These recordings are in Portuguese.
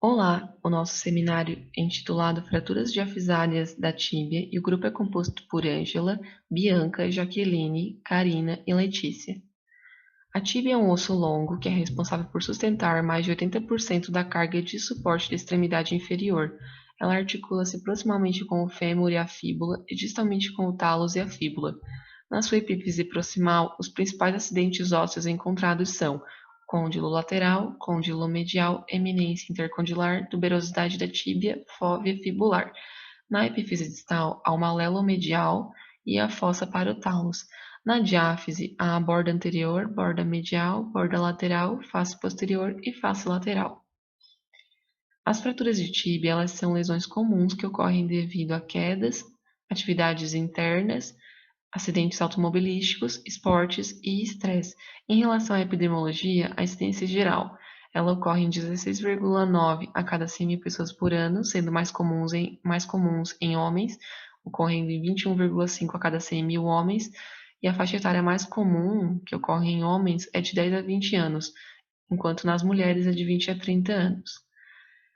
Olá, o nosso seminário é intitulado Fraturas diafisárias da tíbia e o grupo é composto por Ângela, Bianca, Jaqueline, Karina e Letícia. A tíbia é um osso longo que é responsável por sustentar mais de 80% da carga de suporte da extremidade inferior. Ela articula-se proximamente com o fêmur e a fíbula e distalmente com o talos e a fíbula. Na sua epífise proximal, os principais acidentes ósseos encontrados são côndilo lateral, côndilo medial, eminência intercondilar, tuberosidade da tíbia, fóvea fibular. Na epífise distal, há o malelo medial e a fossa para o talos. Na diáfise, há a borda anterior, borda medial, borda lateral, face posterior e face lateral. As fraturas de tíbia, elas são lesões comuns que ocorrem devido a quedas, atividades internas, acidentes automobilísticos, esportes e estresse. Em relação à epidemiologia, a incidência geral, ela ocorre em 16,9 a cada 100 mil pessoas por ano, sendo mais comuns em homens, ocorrendo em 21,5 a cada 100 mil homens, e a faixa etária mais comum que ocorre em homens é de 10 a 20 anos, enquanto nas mulheres é de 20 a 30 anos.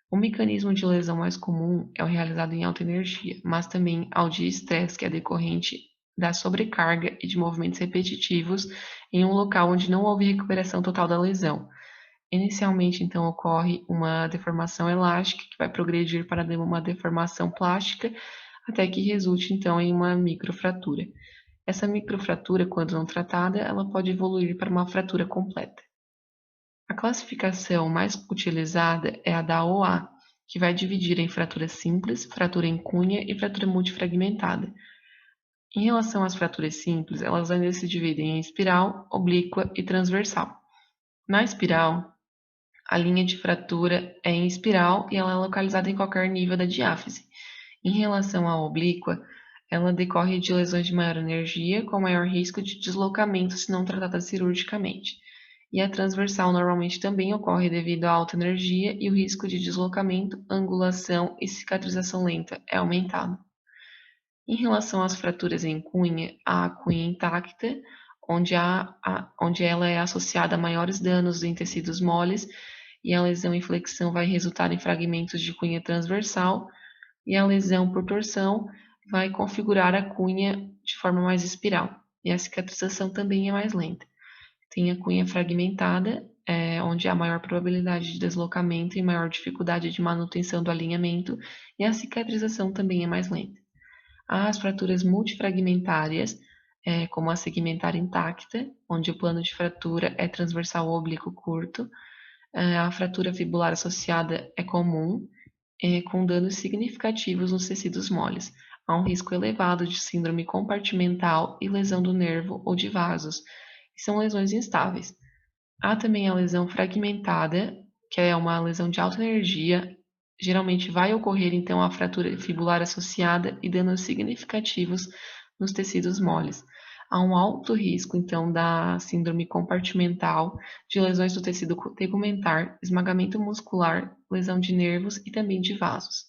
O mecanismo de lesão mais comum é o realizado em alta energia, mas também ao de estresse, que é decorrente da sobrecarga e de movimentos repetitivos em um local onde não houve recuperação total da lesão. Inicialmente, então, ocorre uma deformação elástica que vai progredir para uma deformação plástica até que resulte, então, em uma microfratura. Essa microfratura, quando não tratada, ela pode evoluir para uma fratura completa. A classificação mais utilizada é a da OA, que vai dividir em fratura simples, fratura em cunha e fratura multifragmentada. Em relação às fraturas simples, elas ainda se dividem em espiral, oblíqua e transversal. Na espiral, a linha de fratura é em espiral e ela é localizada em qualquer nível da diáfise. Em relação à oblíqua, ela decorre de lesões de maior energia, com maior risco de deslocamento se não tratada cirurgicamente. E a transversal normalmente também ocorre devido à alta energia e o risco de deslocamento, angulação e cicatrização lenta é aumentado. Em relação às fraturas em cunha, há a cunha intacta, onde ela é associada a maiores danos em tecidos moles, e a lesão em flexão vai resultar em fragmentos de cunha transversal, e a lesão por torção vai configurar a cunha de forma mais espiral, e a cicatrização também é mais lenta. Tem a cunha fragmentada, onde há maior probabilidade de deslocamento e maior dificuldade de manutenção do alinhamento, e a cicatrização também é mais lenta. Há as fraturas multifragmentárias, como a segmentar intacta, onde o plano de fratura é transversal ou oblíquo curto. A fratura fibular associada é comum, com danos significativos nos tecidos moles. Há um risco elevado de síndrome compartimental e lesão do nervo ou de vasos, que são lesões instáveis. Há também a lesão fragmentada, que é uma lesão de alta energia. Geralmente vai ocorrer então a fratura fibular associada e danos significativos nos tecidos moles. Há um alto risco então da síndrome compartimental, de lesões do tecido tegumentar, esmagamento muscular, lesão de nervos e também de vasos.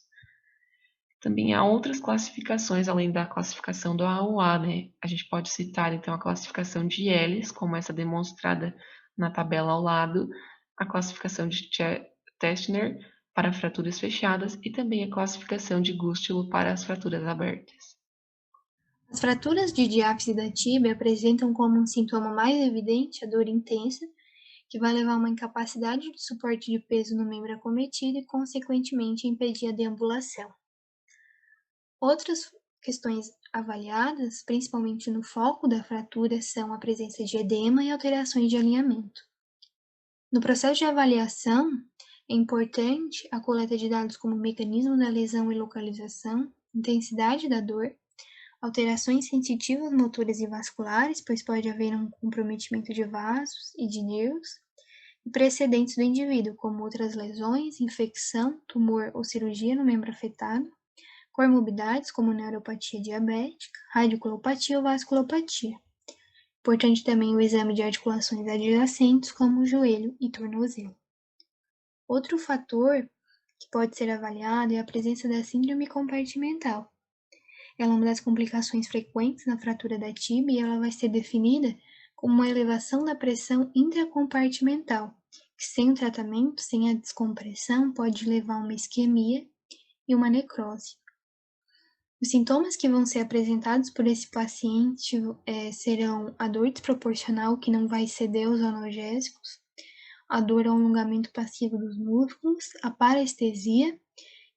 Também há outras classificações além da classificação do AUA, né? A gente pode citar então a classificação de Ellis, como essa demonstrada na tabela ao lado, a classificação de Testner para fraturas fechadas e também a classificação de Gustilo para as fraturas abertas. As fraturas de diáfise da tíbia apresentam como um sintoma mais evidente a dor intensa, que vai levar a uma incapacidade de suporte de peso no membro acometido e, consequentemente, impedir a deambulação. Outras questões avaliadas, principalmente no foco da fratura, são a presença de edema e alterações de alinhamento. No processo de avaliação, é importante a coleta de dados como mecanismo da lesão e localização, intensidade da dor, alterações sensitivas motoras e vasculares, pois pode haver um comprometimento de vasos e de nervos, e precedentes do indivíduo, como outras lesões, infecção, tumor ou cirurgia no membro afetado, comorbidades como neuropatia diabética, radiculopatia ou vasculopatia. Importante também o exame de articulações adjacentes, como o joelho e tornozelo. Outro fator que pode ser avaliado é a presença da síndrome compartimental. Ela é uma das complicações frequentes na fratura da tíbia e ela vai ser definida como uma elevação da pressão intracompartimental, que sem o tratamento, sem a descompressão, pode levar a uma isquemia e uma necrose. Os sintomas que vão ser apresentados por esse paciente serão a dor desproporcional que não vai ceder aos analgésicos, a dor ao alongamento passivo dos músculos, a parestesia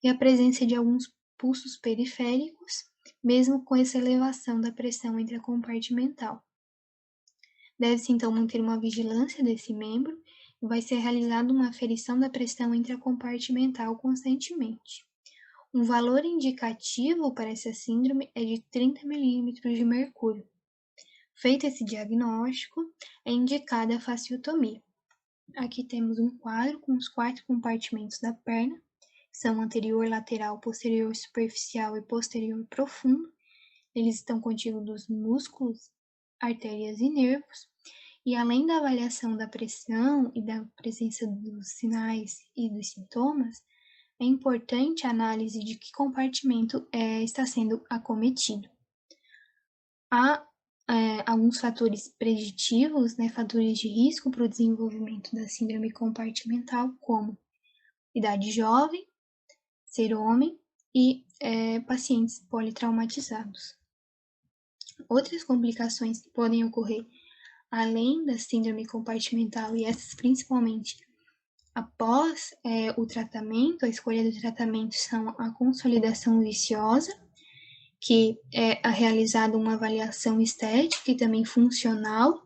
e a presença de alguns pulsos periféricos, mesmo com essa elevação da pressão intracompartimental. Deve-se então manter uma vigilância desse membro e vai ser realizada uma aferição da pressão intracompartimental constantemente. Um valor indicativo para essa síndrome é de 30 milímetros de mercúrio. Feito esse diagnóstico, é indicada a fasciotomia. Aqui temos um quadro com os 4 compartimentos da perna, que são anterior, lateral, posterior, superficial e posterior profundo. Eles estão contidos dos músculos, artérias e nervos, e além da avaliação da pressão e da presença dos sinais e dos sintomas, é importante a análise de que compartimento está sendo acometido. Há alguns fatores preditivos, fatores de risco para o desenvolvimento da síndrome compartimental, como idade jovem, ser homem e pacientes politraumatizados. Outras complicações que podem ocorrer além da síndrome compartimental, e essas principalmente após o tratamento, a escolha do tratamento, são a consolidação viciosa, que é realizada uma avaliação estética e também funcional,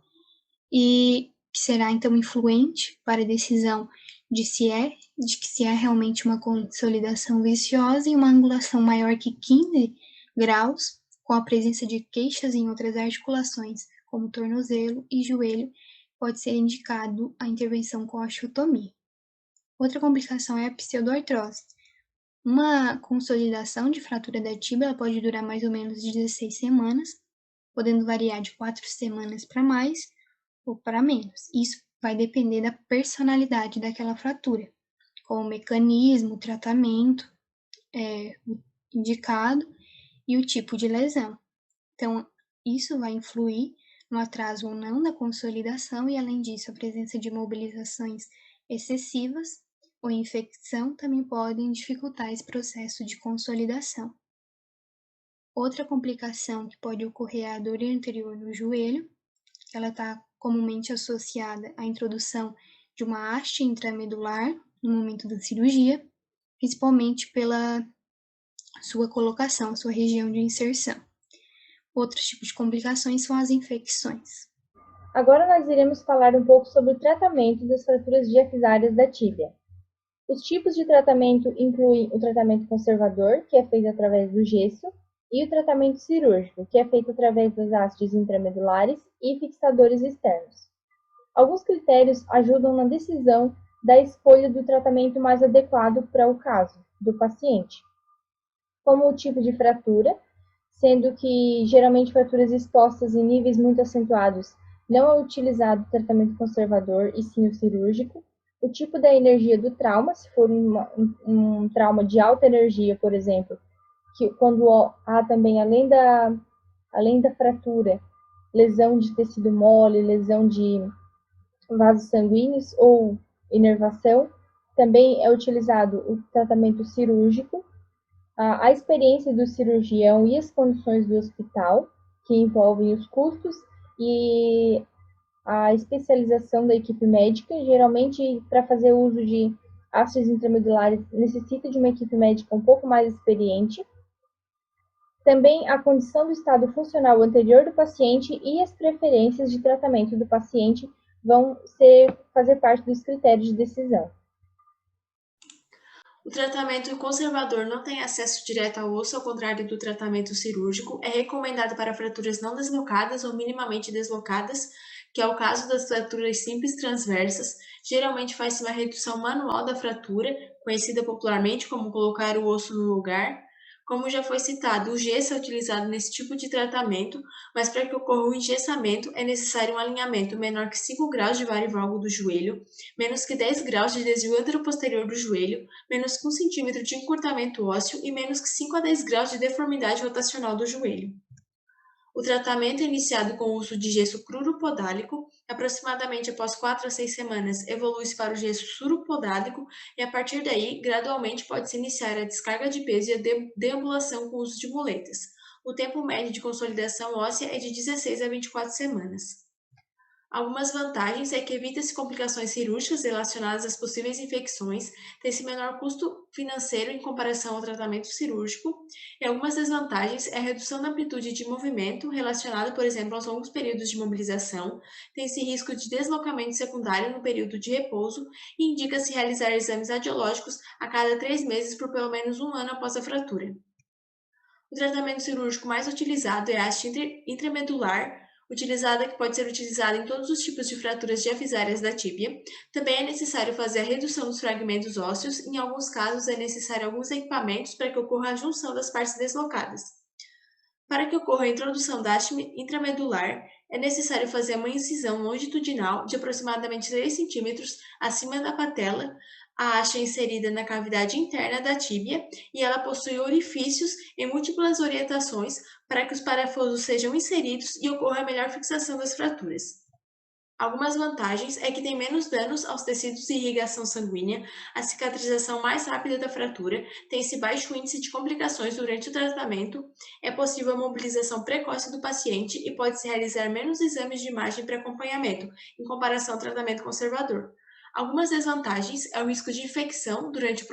e que será então influente para a decisão de que se é realmente uma consolidação viciosa e uma angulação maior que 15 graus, com a presença de queixas em outras articulações, como tornozelo e joelho, pode ser indicado a intervenção com osteotomia. Outra complicação é a pseudoartrose. Uma consolidação de fratura da tíbia pode durar mais ou menos 16 semanas, podendo variar de 4 semanas para mais ou para menos. Isso vai depender da personalidade daquela fratura, com o mecanismo, o tratamento indicado e o tipo de lesão. Então, isso vai influir no atraso ou não da consolidação e, além disso, a presença de mobilizações excessivas ou infecção também podem dificultar esse processo de consolidação. Outra complicação que pode ocorrer é a dor anterior no joelho. Ela está comumente associada à introdução de uma haste intramedular no momento da cirurgia, principalmente pela sua colocação, sua região de inserção. Outros tipos de complicações são as infecções. Agora nós iremos falar um pouco sobre o tratamento das fraturas diafisárias da tíbia. Os tipos de tratamento incluem o tratamento conservador, que é feito através do gesso, e o tratamento cirúrgico, que é feito através das hastes intramedulares e fixadores externos. Alguns critérios ajudam na decisão da escolha do tratamento mais adequado para o caso do paciente, como o tipo de fratura, sendo que geralmente fraturas expostas em níveis muito acentuados não é utilizado o tratamento conservador e sim o cirúrgico, o tipo da energia do trauma, se for um trauma de alta energia, por exemplo, que quando há também, além da fratura, lesão de tecido mole, lesão de vasos sanguíneos ou inervação, também é utilizado o tratamento cirúrgico, a experiência do cirurgião e as condições do hospital, que envolvem os custos e a especialização da equipe médica. Geralmente, para fazer uso de hastes intramedulares, necessita de uma equipe médica um pouco mais experiente. Também a condição do estado funcional anterior do paciente e as preferências de tratamento do paciente vão fazer parte dos critérios de decisão. O tratamento conservador não tem acesso direto ao osso, ao contrário do tratamento cirúrgico. É recomendado para fraturas não deslocadas ou minimamente deslocadas, que é o caso das fraturas simples transversas. Geralmente faz-se uma redução manual da fratura, conhecida popularmente como colocar o osso no lugar. Como já foi citado, o gesso é utilizado nesse tipo de tratamento, mas para que ocorra o engessamento é necessário um alinhamento menor que 5 graus de varivalgo do joelho, menos que 10 graus de desvio anteroposterior do joelho, menos que 1 centímetro de encurtamento ósseo e menos que 5 a 10 graus de deformidade rotacional do joelho. O tratamento é iniciado com o uso de gesso cruropodálico, aproximadamente após 4 a 6 semanas evolui-se para o gesso suropodálico e a partir daí, gradualmente pode-se iniciar a descarga de peso e a deambulação com o uso de muletas. O tempo médio de consolidação óssea é de 16 a 24 semanas. Algumas vantagens é que evita-se complicações cirúrgicas relacionadas às possíveis infecções, tem-se menor custo financeiro em comparação ao tratamento cirúrgico, e algumas desvantagens é a redução da amplitude de movimento, relacionada, por exemplo, aos longos períodos de mobilização, tem-se risco de deslocamento secundário no período de repouso e indica-se realizar exames radiológicos a cada 3 meses por pelo menos 1 ano após a fratura. O tratamento cirúrgico mais utilizado é a haste intramedular, utilizada que pode ser utilizada em todos os tipos de fraturas diafisárias da tíbia. Também é necessário fazer a redução dos fragmentos ósseos, em alguns casos é necessário alguns equipamentos para que ocorra a junção das partes deslocadas. Para que ocorra a introdução da haste intramedular, é necessário fazer uma incisão longitudinal de aproximadamente 3 cm acima da patela. A haste é inserida na cavidade interna da tíbia e ela possui orifícios em múltiplas orientações para que os parafusos sejam inseridos e ocorra a melhor fixação das fraturas. Algumas vantagens é que tem menos danos aos tecidos e irrigação sanguínea, a cicatrização mais rápida da fratura, tem-se baixo índice de complicações durante o tratamento, é possível a mobilização precoce do paciente e pode-se realizar menos exames de imagem para acompanhamento, em comparação ao tratamento conservador. Algumas desvantagens é o risco de infecção durante o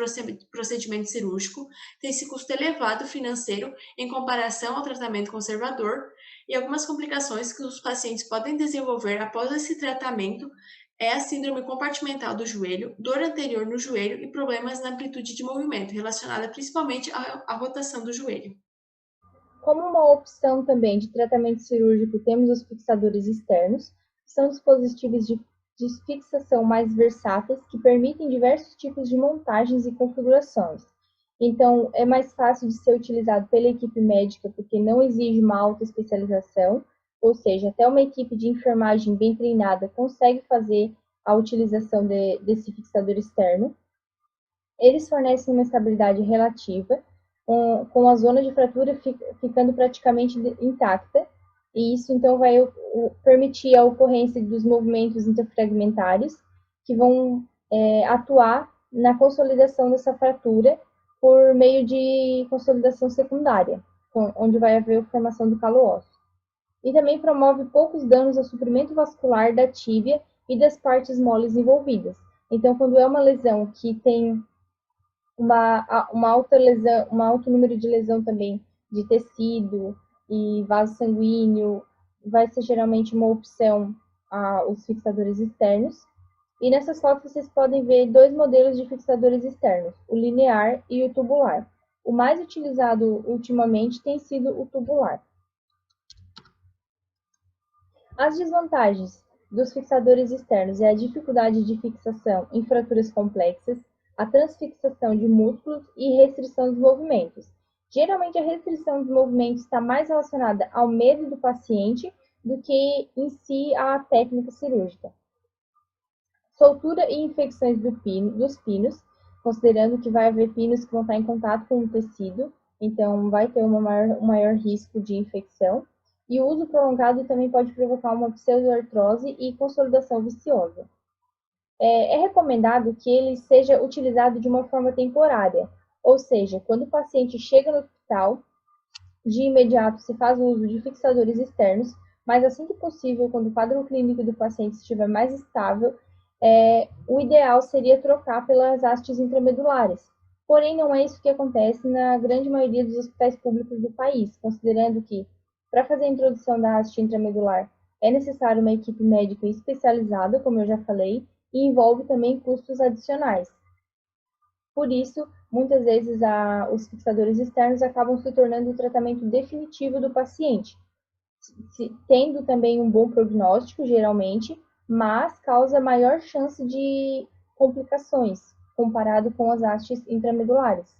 procedimento cirúrgico, tem-se custo elevado financeiro em comparação ao tratamento conservador, e algumas complicações que os pacientes podem desenvolver após esse tratamento é a síndrome compartimental do joelho, dor anterior no joelho e problemas na amplitude de movimento, relacionada principalmente à rotação do joelho. Como uma opção também de tratamento cirúrgico, temos os fixadores externos, que são dispositivos de fixação mais versáteis que permitem diversos tipos de montagens e configurações. Então, é mais fácil de ser utilizado pela equipe médica porque não exige uma alta especialização, ou seja, até uma equipe de enfermagem bem treinada consegue fazer a utilização desse fixador externo. Eles fornecem uma estabilidade relativa, com a zona de fratura ficando praticamente intacta, e isso então vai permitir a ocorrência dos movimentos interfragmentários que vão atuar na consolidação dessa fratura por meio de consolidação secundária, onde vai haver a formação do calo ósseo. E também promove poucos danos ao suprimento vascular da tíbia e das partes moles envolvidas. Então, quando é uma lesão que tem uma alta lesão, um alto número de lesão também de tecido e vaso sanguíneo, vai ser geralmente uma opção os fixadores externos. E nessas fotos vocês podem ver 2 modelos de fixadores externos, o linear e o tubular. O mais utilizado ultimamente tem sido o tubular. As desvantagens dos fixadores externos é a dificuldade de fixação em fraturas complexas, a transfixação de músculos e restrição dos movimentos. Geralmente, a restrição dos movimentos está mais relacionada ao medo do paciente do que em si à técnica cirúrgica. Soltura e infecções dos pinos, considerando que vai haver pinos que vão estar em contato com o tecido, então vai ter um maior risco de infecção. E o uso prolongado também pode provocar uma pseudoartrose e consolidação viciosa. É recomendado que ele seja utilizado de uma forma temporária, ou seja, quando o paciente chega no hospital, de imediato se faz o uso de fixadores externos, mas assim que possível, quando o quadro clínico do paciente estiver mais estável, o ideal seria trocar pelas hastes intramedulares. Porém, não é isso que acontece na grande maioria dos hospitais públicos do país, considerando que, para fazer a introdução da haste intramedular, é necessário uma equipe médica especializada, como eu já falei, e envolve também custos adicionais. Por isso, muitas vezes os fixadores externos acabam se tornando o tratamento definitivo do paciente, tendo também um bom prognóstico, geralmente, mas causa maior chance de complicações, comparado com as hastes intramedulares.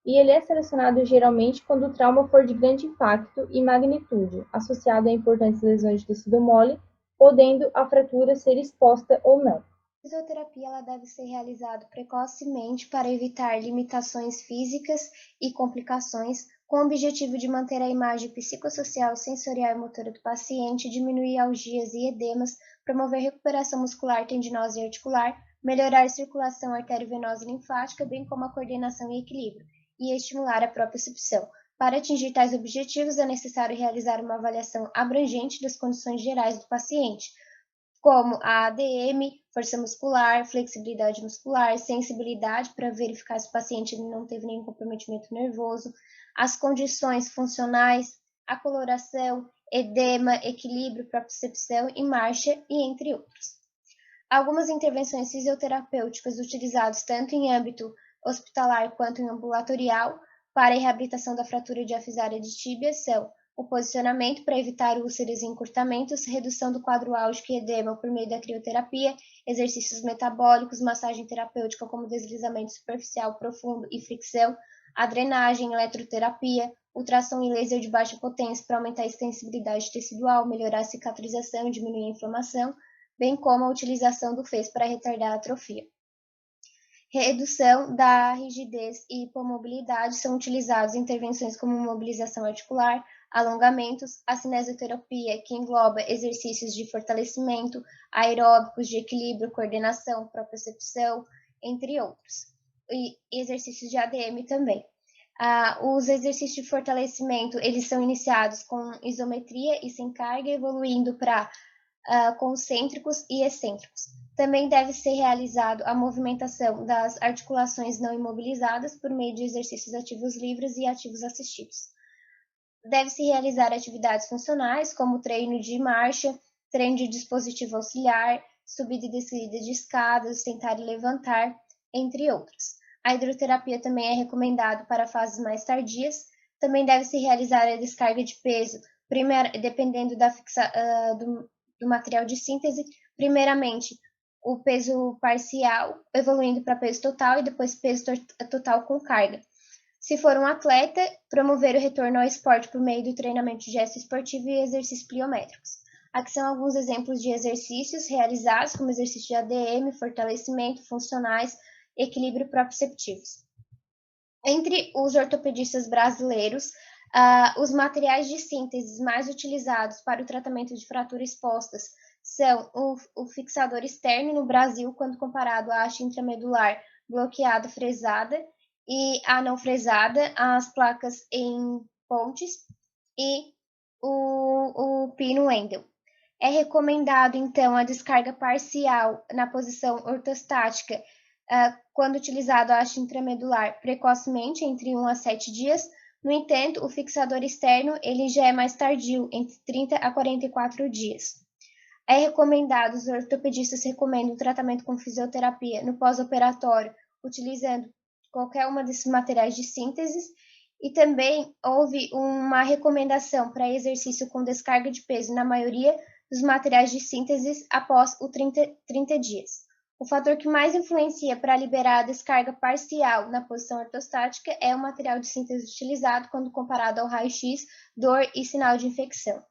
E ele é selecionado geralmente quando o trauma for de grande impacto e magnitude, associado a importantes lesões de tecido mole, podendo a fratura ser exposta ou não. A fisioterapia ela deve ser realizada precocemente para evitar limitações físicas e complicações com o objetivo de manter a imagem psicossocial, sensorial e motora do paciente, diminuir algias e edemas, promover recuperação muscular, tendinosa e articular, melhorar a circulação arteriovenosa e linfática, bem como a coordenação e equilíbrio, e estimular a propriocepção. Para atingir tais objetivos, é necessário realizar uma avaliação abrangente das condições gerais do paciente, como a ADM, força muscular, flexibilidade muscular, sensibilidade para verificar se o paciente não teve nenhum comprometimento nervoso, as condições funcionais, a coloração, edema, equilíbrio, propriocepção e marcha, e entre outros. Algumas intervenções fisioterapêuticas utilizadas tanto em âmbito hospitalar quanto em ambulatorial para a reabilitação da fratura diafisária de tíbia são o posicionamento para evitar úlceras e encurtamentos, redução do quadro álgico e edema por meio da crioterapia, exercícios metabólicos, massagem terapêutica como deslizamento superficial profundo e fricção, a drenagem, eletroterapia, ultrassom e laser de baixa potência para aumentar a extensibilidade tecidual, melhorar a cicatrização e diminuir a inflamação, bem como a utilização do FES para retardar a atrofia. Redução da rigidez e hipomobilidade são utilizadas intervenções como mobilização articular, alongamentos, a cinesioterapia, que engloba exercícios de fortalecimento, aeróbicos de equilíbrio, coordenação, propriocepção, entre outros. E exercícios de ADM também. Os exercícios de fortalecimento, eles são iniciados com isometria e sem carga, evoluindo para concêntricos e excêntricos. Também deve ser realizado a movimentação das articulações não imobilizadas por meio de exercícios ativos livres e ativos assistidos. Deve-se realizar atividades funcionais, como treino de marcha, treino de dispositivo auxiliar, subida e descida de escadas, sentar e levantar, entre outros. A hidroterapia também é recomendado para fases mais tardias. Também deve-se realizar a descarga de peso, dependendo do material de síntese, primeiramente o peso parcial, evoluindo para peso total e depois peso total com carga. Se for um atleta, promover o retorno ao esporte por meio do treinamento de gesto esportivo e exercícios pliométricos. Aqui são alguns exemplos de exercícios realizados, como exercício de ADM, fortalecimento, funcionais, equilíbrio proprioceptivos. Entre os ortopedistas brasileiros, os materiais de síntese mais utilizados para o tratamento de fraturas expostas são o fixador externo no Brasil, quando comparado à haste intramedular bloqueada fresada, e a não fresada, as placas em pontes e o pino Wendel. É recomendado, então, a descarga parcial na posição ortostática quando utilizado a haste intramedular precocemente, entre 1 a 7 dias. No entanto, o fixador externo ele já é mais tardio, entre 30 a 44 dias. É recomendado, os ortopedistas recomendam o tratamento com fisioterapia no pós-operatório, utilizando qualquer uma desses materiais de síntese, e também houve uma recomendação para exercício com descarga de peso na maioria dos materiais de síntese após os 30 dias. O fator que mais influencia para liberar a descarga parcial na posição ortostática é o material de síntese utilizado quando comparado ao raio-x, dor e sinal de infecção.